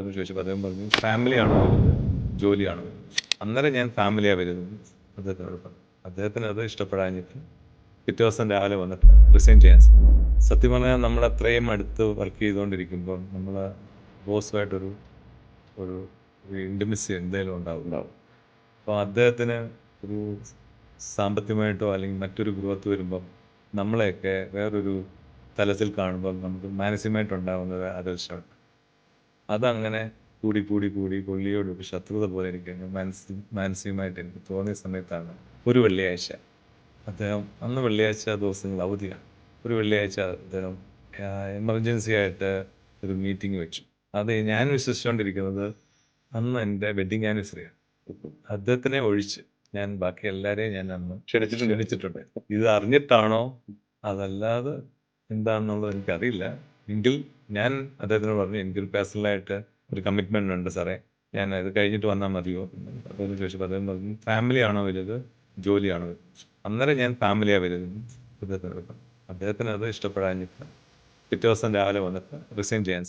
എന്ന് ചോദിച്ചപ്പോൾ അദ്ദേഹം പറഞ്ഞു ഫാമിലിയാണോ വലുത് ജോലിയാണോ വലുത്? അന്നേരം ഞാൻ ഫാമിലിയാണ് വലുത് അദ്ദേഹത്തിനോട് പറഞ്ഞു. അദ്ദേഹത്തിന് അത് ഇഷ്ടപ്പെടാഞ്ഞിട്ട് പിറ്റേ ദിവസം രാവിലെ വന്നിട്ട് റിസൈൻ ചെയ്യാൻ സത്യം പറഞ്ഞാൽ നമ്മൾ അത്രയും അടുത്ത് വർക്ക് ചെയ്തുകൊണ്ടിരിക്കുമ്പോൾ നമ്മൾ ബോസുമായിട്ടൊരു ഒരു ഇൻറ്റിമസി എന്തെങ്കിലും ഉണ്ടാവും. അപ്പോൾ അദ്ദേഹത്തിന് ഒരു സാമ്പത്തികമായിട്ടോ അല്ലെങ്കിൽ മറ്റൊരു ഗ്രോത്ത് വരുമ്പം നമ്മളെയൊക്കെ വേറൊരു തലത്തിൽ കാണുമ്പോൾ നമുക്ക് മാനസികമായിട്ടുണ്ടാകുന്നത് ആലോചിച്ചുണ്ട്. അതങ്ങനെ കൂടി കൂടി കൂടി പുള്ളിയോടൊരു ശത്രുത പോലെ എനിക്ക് മാനസികമായിട്ട് എനിക്ക് തോന്നിയ സമയത്താണ് ഒരു വെള്ളിയാഴ്ച അന്ന് വെള്ളിയാഴ്ച ദിവസങ്ങൾ അവധിയാണ്. ഒരു വെള്ളിയാഴ്ച അദ്ദേഹം എമർജൻസി ആയിട്ട് ഒരു മീറ്റിംഗ് വെച്ചു. അത് ഞാൻ വിശ്വസിച്ചുകൊണ്ടിരിക്കുന്നത് അന്ന് എൻ്റെ വെഡ്ഡിങ് ആനിവേഴ്സറിയാണ്. അദ്ദേഹത്തിനെ ഒഴിച്ച് ഞാൻ ബാക്കി എല്ലാവരെയും ഞാൻ അന്ന് ക്ഷണിച്ചിട്ടുണ്ട്. ഇത് അറിഞ്ഞിട്ടാണോ അതല്ലാതെ എന്താണെന്നുള്ളത് എനിക്കറിയില്ല. എങ്കിൽ ഞാൻ അദ്ദേഹത്തിനോട് പറഞ്ഞു എനിക്കൊരു പേഴ്സണലായിട്ട് ഒരു കമ്മിറ്റ്മെൻ്റ് ഉണ്ട് സാറേ, ഞാൻ ഇത് കഴിഞ്ഞിട്ട് വന്നാൽ മതിയോ അതെന്ന് ചോദിച്ചപ്പോൾ അദ്ദേഹം പറഞ്ഞു ഫാമിലിയാണോ വലുത് ജോലിയാണോ വലുത്? അന്നേരം ഞാൻ ഫാമിലിയാണ് വലുത് അദ്ദേഹത്തിനോട് പറഞ്ഞു. അദ്ദേഹത്തിന് അത് ഇഷ്ടപ്പെടാഞ്ഞിട്ട് പിറ്റേ ദിവസം രാവിലെ വന്നിട്ട് റിസൈൻ ചെയ്യാൻ